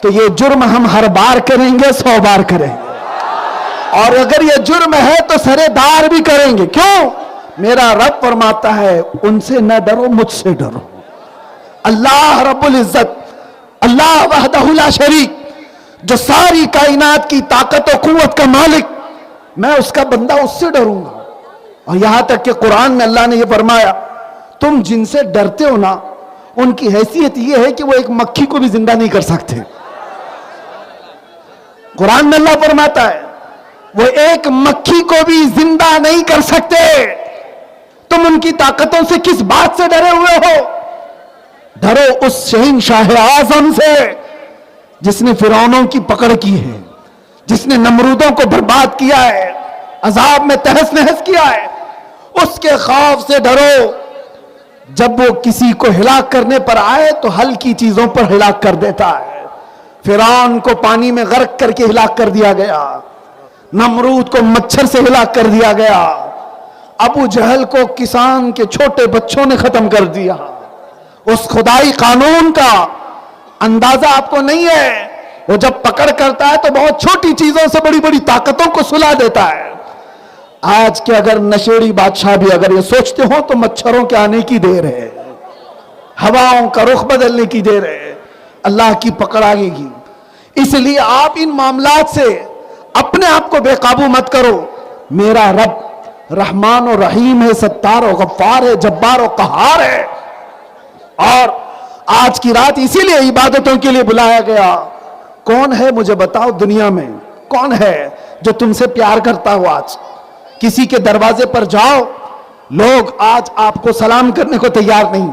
تو یہ جرم ہم ہر بار کریں گے، 100 بار کریں گے. اور اگر یہ جرم ہے تو سرے دار بھی کریں گے. کیوں؟ میرا رب فرماتا ہے ان سے نہ ڈرو، مجھ سے ڈرو. اللہ رب العزت، اللہ وحدہ لا شریک، جو ساری کائنات کی طاقت و قوت کا مالک، میں اس کا بندہ، اس سے ڈروں گا. اور یہاں تک کہ قرآن میں اللہ نے یہ فرمایا تم جن سے ڈرتے ہو نا ان کی حیثیت یہ ہے کہ وہ ایک مکھی کو بھی زندہ نہیں کر سکتے. قرآن میں اللہ فرماتا ہے وہ ایک مکھی کو بھی زندہ نہیں کر سکتے. تم ان کی طاقتوں سے کس بات سے ڈرے ہوئے ہو؟ ڈرو اس شہنشاہ اعظم سے جس نے فرعونوں کی پکڑ کی ہے، جس نے نمرودوں کو برباد کیا ہے، عذاب میں تہس نہس کیا ہے. اس کے خوف سے ڈرو. جب وہ کسی کو ہلاک کرنے پر آئے تو ہلکی چیزوں پر ہلاک کر دیتا ہے. فرعون کو پانی میں غرق کر کے ہلاک کر دیا گیا، نمرود کو مچھر سے ہلاک کر دیا گیا، ابو جہل کو کسان کے چھوٹے بچوں نے ختم کر دیا. اس خدائی قانون کا اندازہ آپ کو نہیں ہے. وہ جب پکڑ کرتا ہے تو بہت چھوٹی چیزوں سے بڑی بڑی طاقتوں کو سلا دیتا ہے. آج کے اگر نشیڑی بادشاہ بھی اگر یہ سوچتے ہو تو مچھروں کے آنے کی دیر ہے، ہواؤں کا رخ بدلنے کی دیر ہے، اللہ کی پکڑ آئے گی. اس لیے آپ ان معاملات سے اپنے آپ کو بے قابو مت کرو. میرا رب رحمان و رحیم ہے، ستار و غفار ہے، جبار و قہار ہے. اور آج کی رات اسی لیے عبادتوں کے لیے بلایا گیا. کون ہے مجھے بتاؤ دنیا میں کون ہے جو تم سے پیار کرتا ہو؟ آج کسی کے دروازے پر جاؤ، لوگ آج آپ کو سلام کرنے کو تیار نہیں.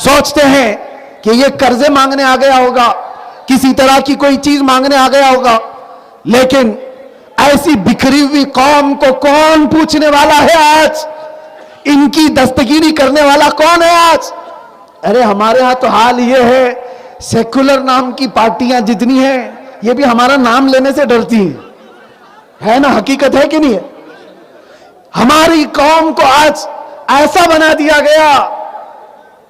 سوچتے ہیں کہ یہ قرضے مانگنے آ گیا ہوگا، کسی طرح کی کوئی چیز مانگنے آ گیا ہوگا. لیکن ایسی بکھری ہوئی قوم کو کون پوچھنے والا ہے آج؟ ان کی دستگیری کرنے والا کون ہے آج؟ ارے ہمارے ہاں تو حال یہ ہے، سیکولر نام کی پارٹیاں جتنی ہیں یہ بھی ہمارا نام لینے سے ڈرتی ہیں. ہے نا؟ حقیقت ہے کہ نہیں ہے؟ ہماری قوم کو آج ایسا بنا دیا گیا.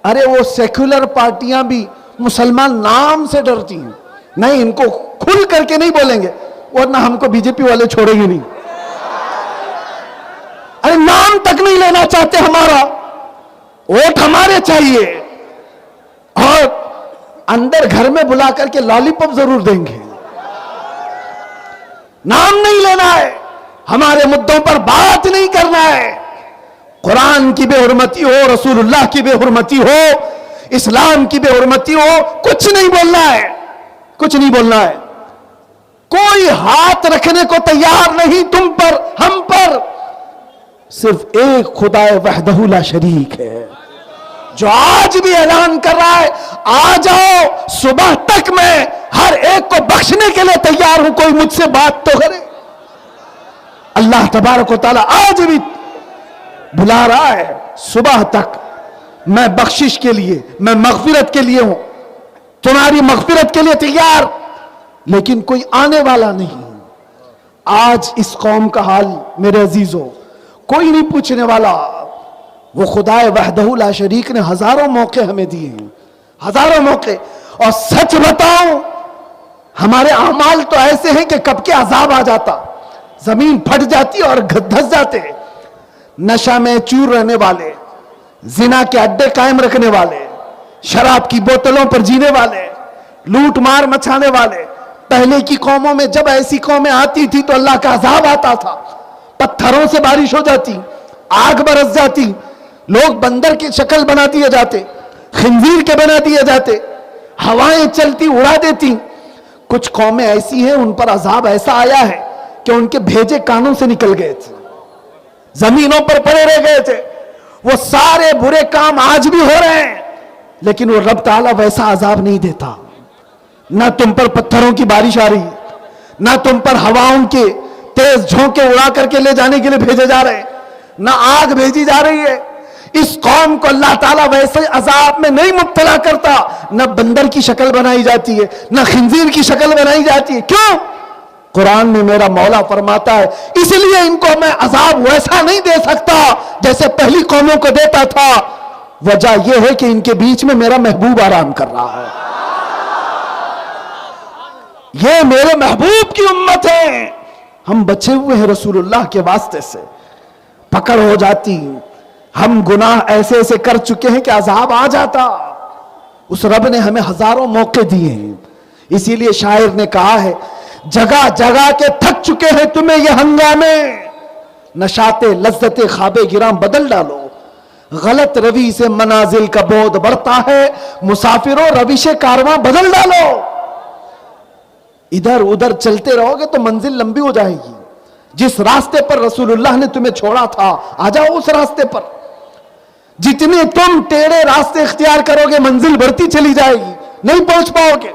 ارے وہ سیکولر پارٹیاں بھی مسلمان نام سے ڈرتی ہیں. نہیں، ان کو کھل کر کے نہیں بولیں گے ورنہ ہم کو بی جے پی والے چھوڑیں گے نہیں. ارے نام تک نہیں لینا چاہتے، ہمارا ووٹ ہمارے چاہیے، اور اندر گھر میں بلا کر کے لالی پاپ ضرور دیں گے. نام نہیں لینا ہے، ہمارے مدوں پر بات نہیں کرنا ہے. قرآن کی بے حرمتی ہو، رسول اللہ کی بے حرمتی ہو، اسلام کی بے حرمتی ہو، کچھ نہیں بولنا ہے، کچھ نہیں بولنا ہے. کوئی ہاتھ رکھنے کو تیار نہیں تم پر، ہم پر. صرف ایک خدا وحدہ لا شریک ہے جو آج بھی اعلان کر رہا ہے آ جاؤ، صبح تک میں ہر ایک کو بخشنے کے لیے تیار ہوں، کوئی مجھ سے بات تو کرے. اللہ تبارک و تعالیٰ آج بھی بلا رہا ہے، صبح تک میں بخشش کے لیے، میں مغفرت کے لیے ہوں، تمہاری مغفرت کے لیے تیار. لیکن کوئی آنے والا نہیں. آج اس قوم کا حال میرے عزیزوں کوئی نہیں پوچھنے والا. وہ خدا وحدہ لا شریک نے ہزاروں موقع ہمیں دیے ہیں، ہزاروں موقع. اور سچ بتاؤں ہمارے اعمال تو ایسے ہیں کہ کب کے عذاب آ جاتا، زمین پھٹ جاتی اور دھس جاتے. نشہ میں چور رہنے والے، زنا کے اڈے قائم رکھنے والے، شراب کی بوتلوں پر جینے والے، لوٹ مار مچانے والے. پہلے کی قوموں میں جب ایسی قومیں آتی تھی تو اللہ کا عذاب آتا تھا، پتھروں سے بارش ہو جاتی، آگ برس جاتی، لوگ بندر کی شکل بنا دیے جاتے، خنزیر کے بنا دیے جاتے، ہوائیں چلتی اڑا دیتی. کچھ قومیں ایسی ہیں ان پر عذاب ایسا آیا ہے کہ ان کے بھیجے کانوں سے نکل گئے تھے، زمینوں پر پڑے رہ گئے تھے. وہ سارے برے کام آج بھی ہو رہے ہیں. لیکن وہ رب تعالیٰ ویسا عذاب نہیں دیتا. نہ تم پر پتھروں کی بارش آ رہی, نہ تم پر ہواؤں کے تیز جھونکے اڑا کر کے لے جانے کے لیے بھیجے جا رہے ہیں, نہ آگ بھیجی جا رہی ہے. اس قوم کو اللہ تعالیٰ ویسے عذاب میں نہیں مبتلا کرتا. نہ بندر کی شکل بنائی جاتی ہے, نہ خنزیر کی شکل بنائی جاتی ہے. کیوں؟ قرآن میں میرا مولا فرماتا ہے اس لیے ان کو میں عذاب ویسا نہیں دے سکتا جیسے پہلی قوموں کو دیتا تھا. وجہ یہ ہے کہ ان کے بیچ میں میرا محبوب آرام کر رہا ہے. یہ میرے محبوب کی امت ہے. ہم بچے ہوئے ہیں رسول اللہ کے واسطے سے. پکڑ ہو جاتی, ہم گناہ ایسے ایسے کر چکے ہیں کہ عذاب آ جاتا. اس رب نے ہمیں ہزاروں موقع دیے ہیں. اسی لیے شاعر نے کہا ہے جگہ جگہ کے تھک چکے ہیں تمہیں یہ ہنگامے, نشاط لذت خواب گراں بدل ڈالو. غلط روی سے منازل کا بودھ بڑھتا ہے, مسافروں روش کارواں بدل ڈالو. ادھر ادھر چلتے رہو گے تو منزل لمبی ہو جائے گی. جس راستے پر رسول اللہ نے تمہیں چھوڑا تھا آ جاؤ اس راستے پر. جتنے تم ٹیڑے راستے اختیار کرو گے منزل بڑھتی چلی جائے گی, نہیں پہنچ پاؤ گے.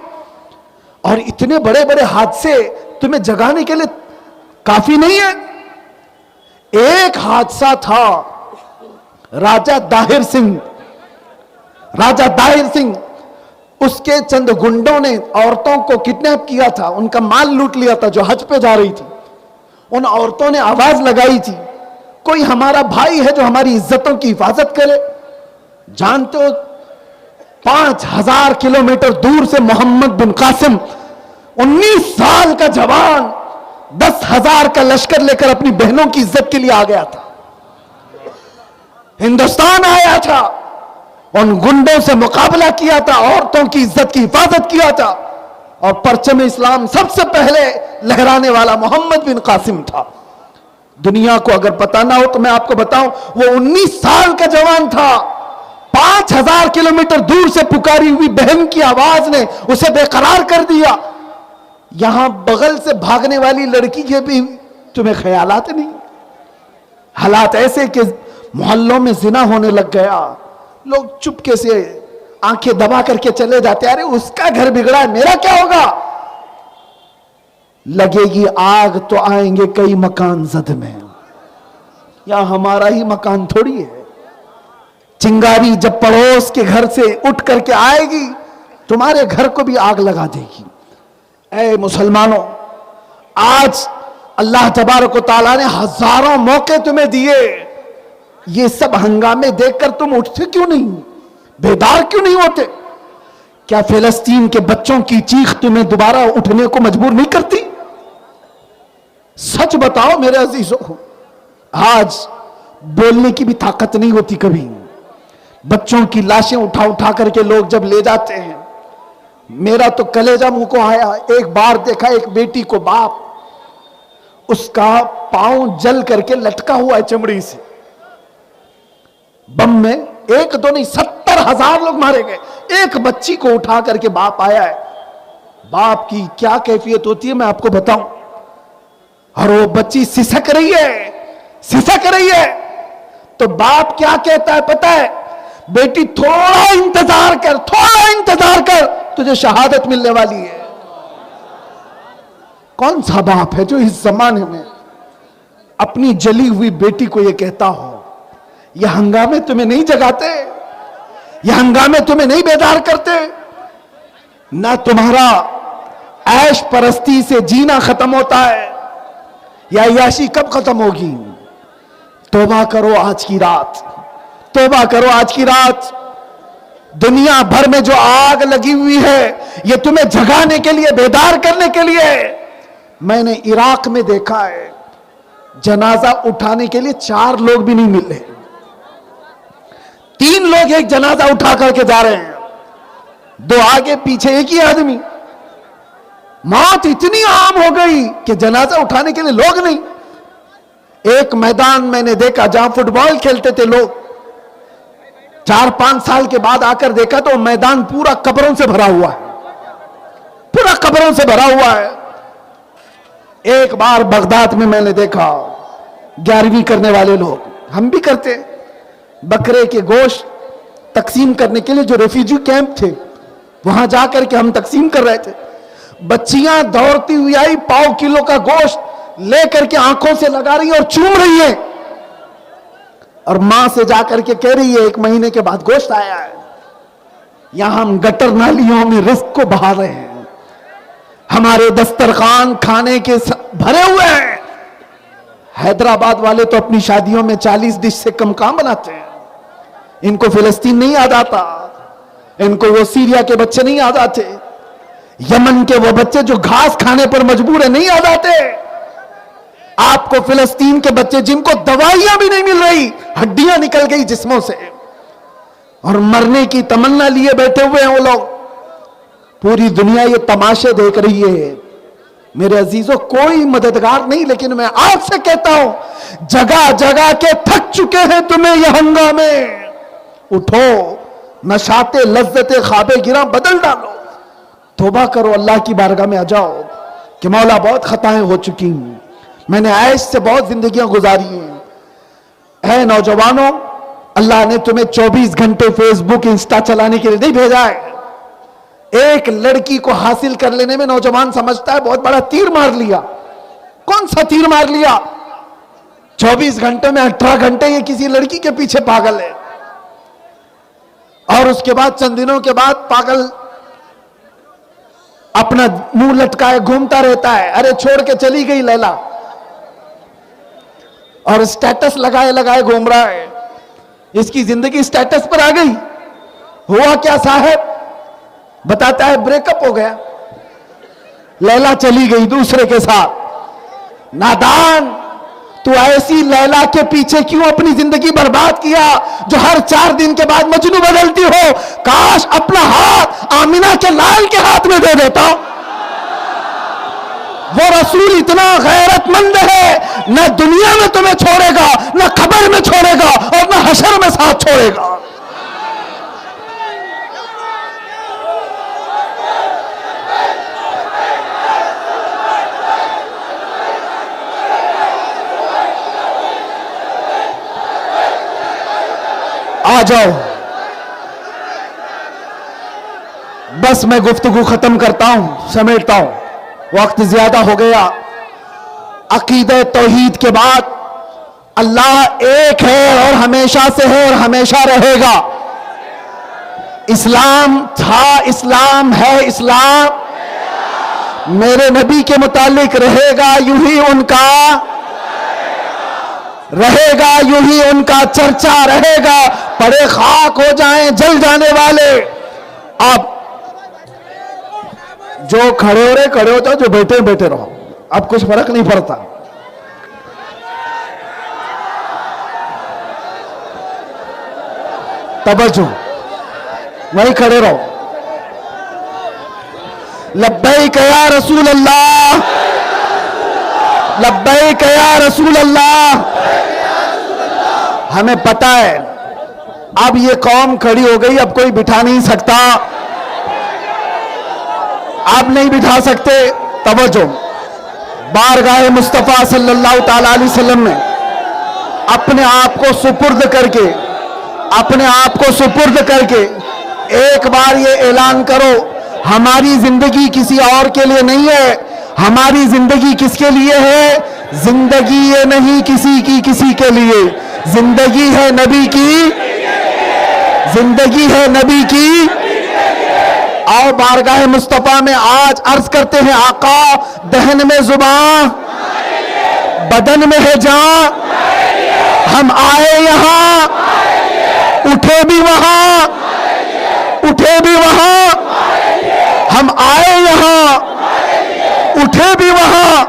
اور اتنے بڑے بڑے حادثے تمہیں جگانے کے لیے کافی نہیں ہے. ایک حادثہ تھا راجہ داہر سنگھ, اس کے چند گنڈوں نے عورتوں کو کڈنیپ کیا تھا, ان کا مال لوٹ لیا تھا جو حج پہ جا رہی تھی. ان عورتوں نے آواز لگائی تھی کوئی ہمارا بھائی ہے جو ہماری عزتوں کی حفاظت کرے. جانتے ہو 5000 کلومیٹر دور سے محمد بن قاسم 19 سال کا جوان 10,000 کا لشکر لے کر اپنی بہنوں کی عزت کے لیے آ گیا تھا. ہندوستان آیا تھا, ان گنڈوں سے مقابلہ کیا تھا, عورتوں کی عزت کی حفاظت کیا تھا. اور پرچم اسلام سب سے پہلے لہرانے والا محمد بن قاسم تھا. دنیا کو اگر پتا نہ ہو تو میں آپ کو بتاؤں وہ 19 سال کا جوان تھا. 5000 کلومیٹر دور سے پکاری ہوئی بہن کی آواز نے اسے بے قرار کر دیا. یہاں بغل سے بھاگنے والی لڑکی کے بھی تمہیں خیالات نہیں. حالات ایسے کہ محلوں میں زنا ہونے لگ گیا, لوگ چپکے سے آنکھیں دبا کر کے چلے جاتے, ارے اس کا گھر بگڑا ہے میرا کیا ہوگا. لگے گی آگ تو آئیں گے کئی مکان زد میں, یا ہمارا ہی مکان تھوڑی ہے. چنگاری جب پڑوس کے گھر سے اٹھ کر کے آئے گی تمہارے گھر کو بھی آگ لگا دے گی. اے مسلمانوں, آج اللہ تبارک و تعالیٰ نے ہزاروں موقع تمہیں دیے, یہ سب ہنگامے دیکھ کر تم اٹھتے کیوں نہیں, بیدار کیوں نہیں ہوتے؟ کیا فلسطین کے بچوں کی چیخ تمہیں دوبارہ اٹھنے کو مجبور نہیں کرتی؟ سچ بتاؤ میرے عزیزوں, آج بولنے کی بھی طاقت نہیں ہوتی کبھی. بچوں کی لاشیں اٹھا اٹھا کر کے لوگ جب لے جاتے ہیں, میرا تو کلیجہ منہ کو آیا. ایک بار دیکھا ایک بیٹی کو باپ, اس کا پاؤں جل کر کے لٹکا ہوا ہے چمڑی سے. بم میں ایک دو نہیں 70,000 لوگ مارے گئے. ایک بچی کو اٹھا کر کے باپ آیا ہے. باپ کی کیا کیفیت ہوتی ہے میں آپ کو بتاؤں. اور وہ بچی سسک رہی ہے تو باپ کیا کہتا ہے پتہ ہے, بیٹی تھوڑا انتظار کر تجھے شہادت ملنے والی ہے. کون سا باپ ہے جو اس زمانے میں اپنی جلی ہوئی بیٹی کو یہ کہتا ہو؟ یہ ہنگامے تمہیں نہیں جگاتے, یہ ہنگامے تمہیں نہیں بیدار کرتے. نہ تمہارا عیش پرستی سے جینا ختم ہوتا ہے, یا عیاشی کب ختم ہوگی؟ توبہ کرو آج کی رات, توبہ کرو آج کی رات. دنیا بھر میں جو آگ لگی ہوئی ہے یہ تمہیں جگانے کے لیے, بیدار کرنے کے لیے. میں نے عراق میں دیکھا ہے جنازہ اٹھانے کے لیے 4 لوگ بھی نہیں مل رہے. 3 لوگ ایک جنازہ اٹھا کر کے جا رہے ہیں, 2 آگے پیچھے ایک ہی آدمی. موت اتنی عام ہو گئی کہ جنازہ اٹھانے کے لیے لوگ نہیں. ایک میدان میں نے دیکھا جہاں فٹ بال کھیلتے تھے لوگ, 4-5 سال کے بعد آ کر دیکھا تو میدان پورا قبروں سے بھرا ہوا ہے, پورا قبروں سے بھرا ہوا ہے. ایک بار بغداد میں نے دیکھا 11ویں کرنے والے لوگ, ہم بھی کرتے, بکرے کے گوشت تقسیم کرنے کے لیے جو ریفیوجی کیمپ تھے وہاں جا کر کے ہم تقسیم کر رہے تھے. بچیاں دوڑتی ہوئی آئی, 1.5 کلو کا گوشت لے کر کے آنکھوں سے لگا رہی اور چوم رہی ہے, اور ماں سے جا کر کے کہہ رہی ہے 1 مہینے کے بعد گوشت آیا ہے. یہاں ہم گٹر نالیوں میں رزق کو بہا رہے ہیں, ہمارے دسترخوان کھانے کے بھرے ہوئے ہیں. حیدرآباد والے تو اپنی شادیوں میں 40 ڈش سے کم کام بناتے ہیں. ان کو فلسطین نہیں یاد آتا, ان کو وہ سیریا کے بچے نہیں یاد آتے, یمن کے وہ بچے جو گھاس کھانے پر مجبور ہیں نہیں یاد آتے. آپ کو فلسطین کے بچے جن کو دوائیاں بھی نہیں مل رہی, ہڈیاں نکل گئی جسموں سے اور مرنے کی تمنا لیے بیٹھے ہوئے ہیں وہ لوگ. پوری دنیا یہ تماشے دیکھ رہی ہے. میرے عزیزوں, کوئی مددگار نہیں, لیکن میں آپ سے کہتا ہوں جگہ جگہ کے تھک چکے ہیں تمہیں یہ ہنگامے. اٹھو, نشاط لذت خواب گراں بدل ڈالو, توبہ کرو, اللہ کی بارگاہ میں آ جاؤ کہ مولا بہت خطائیں ہو چکی ہیں, میں نے عیش سے بہت زندگیاں گزاری ہیں. اے نوجوانوں, اللہ نے تمہیں 24 گھنٹے فیس بک انسٹا چلانے کے لیے نہیں بھیجا ہے. ایک لڑکی کو حاصل کر لینے میں نوجوان سمجھتا ہے بہت بڑا تیر مار لیا. کون سا تیر مار لیا؟ 24 گھنٹے میں 18 گھنٹے یہ کسی لڑکی کے پیچھے پاگل ہے, اور اس کے بعد چند دنوں کے بعد پاگل اپنا منہ لٹکائے گھومتا رہتا ہے. ارے چھوڑ کے چلی گئی لیلا, اور سٹیٹس لگائے لگائے گھوم رہا ہے. اس کی زندگی سٹیٹس پر آ گئی. ہوا کیا صاحب؟ بتاتا ہے بریک اپ ہو گیا, لیلا چلی گئی دوسرے کے ساتھ. نادان, تو ایسی لیلا کے پیچھے کیوں اپنی زندگی برباد کیا جو ہر 4 دن کے بعد مجنو بدلتی ہو؟ کاش اپنا ہاتھ آمینہ کے لال کے ہاتھ میں دے دیتا. وہ رسول اتنا غیرت مند ہے, نہ دنیا میں تمہیں چھوڑے گا, نہ قبر میں چھوڑے گا, اور نہ حشر میں ساتھ چھوڑے گا. آ جاؤ, بس میں گفتگو ختم کرتا ہوں, سمیٹتا ہوں, وقت زیادہ ہو گیا. عقیدہ توحید کے بعد اللہ ایک ہے اور ہمیشہ سے ہے اور ہمیشہ رہے گا. اسلام تھا, اسلام ہے, اسلام میرے نبی کے متعلق رہے گا, یوں ہی ان کا رہے گا, یوں ہی ان کا چرچا رہے گا. پڑے خاک ہو جائیں جل جانے والے. آپ جو کھڑے ہو رہے کھڑے ہوتا, جو بیٹھے بیٹھے رہو, اب کچھ فرق نہیں پڑتا. توجہ, وہیں کھڑے رہو. لبیک یا رسول اللہ, لبیک یا رسول اللہ. ہمیں پتا ہے اب یہ قوم کھڑی ہو گئی, اب کوئی بٹھا نہیں سکتا, آپ نہیں بٹھا سکتے. توجہ, بارگاہ مصطفیٰ صلی اللہ تعالی علیہ وسلم میں اپنے آپ کو سپرد کر کے, اپنے آپ کو سپرد کر کے ایک بار یہ اعلان کرو, ہماری زندگی کسی اور کے لیے نہیں ہے. ہماری زندگی کس کے لیے ہے؟ زندگی یہ نہیں کسی کی کسی کے لیے, زندگی ہے نبی کی, زندگی ہے نبی کی. آؤ بارگاہ مصطفیٰ میں آج عرض کرتے ہیں, آقا دہن میں زبان, بدن میں ہے جان, ہم آئے یہاں, اٹھے بھی وہاں, اٹھے بھی وہاں, ہم آئے یہاں, اٹھے بھی وہاں.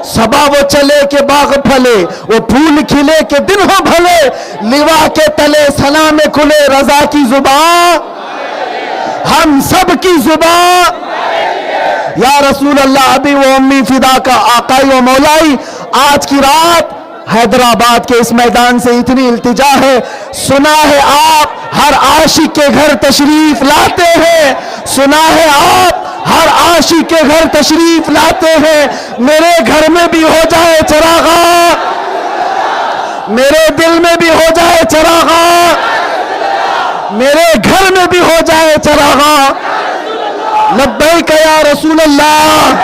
صبا وہ چلے کہ باغ پھلے, وہ پھول کھلے کہ دن ہو بھلے, لوا کے تلے سلام کھلے, رضا کی زبان ہم سب کی زبان. یا رسول اللہ ابھی و امی فدا کا آقائی و مولائی. آج کی رات حیدرآباد کے اس میدان سے اتنی التجا ہے, سنا ہے آپ ہر عاشق کے گھر تشریف لاتے ہیں, سنا ہے آپ ہر عاشق کے گھر تشریف لاتے ہیں. میرے گھر میں بھی ہو جائے چراغاں, میرے دل میں بھی ہو جائے چراغاں. میرے گھر میں بھی ہو جائے چراغاں، لبیک یا رسول اللہ،